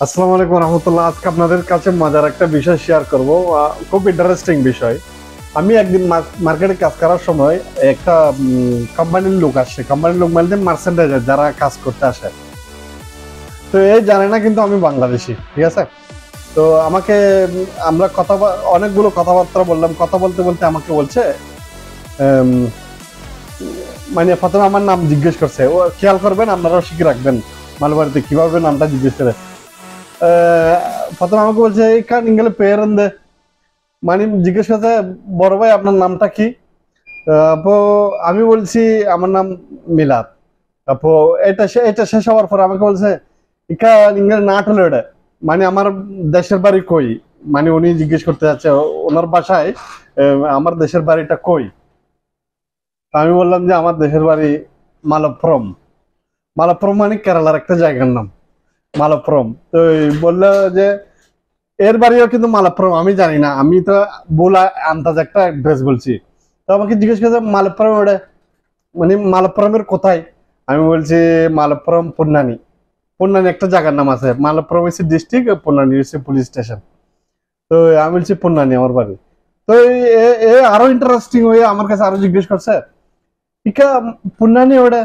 আসসালামু আলাইকুম রহমতুল্লাহ। আজকে আপনাদের কাছে মজার একটা বিষয় শেয়ার করব। খুব ইন্টারেস্টিং বিষয়। আমি একদিন মার্কেটে কাজ করার সময় একটা কোম্পানির লোক আসছে। কোম্পানির লোক বলতে মার্চেন্ডাইজার যারা কাজ করতে আসে। তো এই জানে না কিন্তু আমি বাংলাদেশি, ঠিক আছে। তো আমাকে আমরা অনেকগুলো কথাবার্তা বললাম। কথা বলতে বলতে আমাকে বলছে উম, মানে প্রথমে আমার নাম জিজ্ঞেস করছে। ও খেয়াল করবেন, আপনারাও শিখে রাখবেন মালবাড়িতে কিভাবে নামটা জিজ্ঞেস করে। প্রথমে আমাকে বলছে এই কান ইংলে পেরেন্দে, মানে জিজ্ঞেস করছে বড় ভাই আপনার নামটা কি। আপু আমি বলছি আমার নাম মিলাদ। আপু এটা শেষ হওয়ার পর আমাকে বলছে ইকা ইংলে নাট হলো এটা, মানে আমার দেশের বাড়ি কই। মানে উনি জিজ্ঞেস করতে যাচ্ছে ওনার বাসায় আমার দেশের বাড়িটা কই। আমি বললাম যে আমার দেশের বাড়ি মালপ্পুরম। মালপ্পুরম মানে কেরালার একটা জায়গার নাম, মালপ্পুরম। তো বললো যে এর বাড়িও কিন্তু মালাপ্পুরম। আমি জানি না, আমি তো বলা আন্দাজ একটা অ্যাড্রেস বলছি। তো আমাকে জিজ্ঞেস করছে মালপ্পুরম ওটা, মানে মালপ্পুরমের কোথায়। আমি বলছি মালপ্পুরম পুন্নানি। পুন্নানি একটা জায়গার নাম আছে, মালপ্পুরম হচ্ছে ডিস্ট্রিক্ট, পুন্নানি হচ্ছে পুলিশ স্টেশন। তো আমি বলছি পুন্নানি আমার বাড়ি। তো এ আরো ইন্টারেস্টিং হয়ে আমার কাছে আরো জিজ্ঞেস করছে ইকা পুন্নানি ওটা,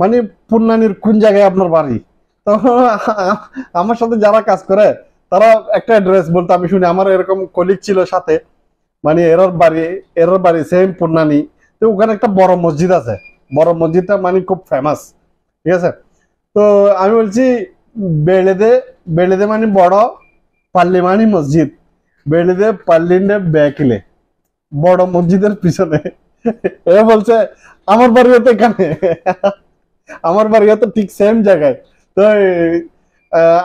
মানে পুন্নানির কোন জায়গায় আপনার বাড়ি। তখন আমার সাথে যারা কাজ করে তারা একটা অ্যাড্রেস বলতে আমি শুনি। আমার এরকম কলিগ ছিল সাথে, মানে এরার বাড়ি সেম পুন্নানি। তো ওখানে একটা বড় মসজিদ আছে, বড় মসজিদটা মানে খুব ফেমাস, ঠিক আছে। তো আমি বলছি বেড়েদে, বেড়েদে মানে বড়, পাল্লি মানে মসজিদ, বেড়েদে পাল্লিন্ডে ব্যাকিলে, বড় মসজিদের পিছনে। এ বলছে আমার বাড়িও তো এখানে, আমার বাড়িও তো ঠিক সেম জায়গায়। তো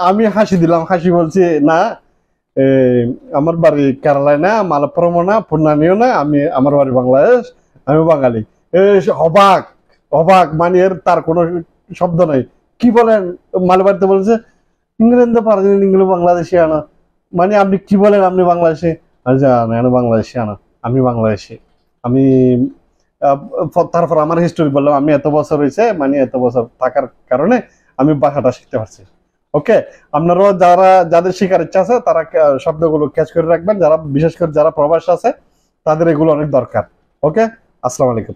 আমি হাসি দিলাম, হাসি বলছি না, এই, আমার বাড়ি কেরালায় না, মালাপুরমও না, পূর্ণানিও না, আমি আমার বাড়ি বাংলাদেশ, আমি বাঙালি। অবাক, অবাক, মানে এর তার কোনো শব্দ নাই। কি বলেন মালবাড়িতে বলছে ইংল্যান্ডে পারেন, ইংল্যান্ড বাংলাদেশি আনা, মানে আপনি কি বলেন আপনি বাংলাদেশি। আচ্ছা না বাংলাদেশি আনা, আমি বাংলাদেশি। আমি আহ, তারপর আমার হিস্টোরি বললাম, আমি এত বছর হয়েছে, মানে এত বছর থাকার কারণে আমি ভাষাটা শিখতে পারছি। ওকে, আপনারাও যাদের শিখার ইচ্ছা আছে তারা শব্দগুলো ক্যাচ করে রাখবেন, যারা বিশেষ করে যারা প্রবাস আছে তাদের এগুলো অনেক দরকার। ওকে, আসসালামু আলাইকুম।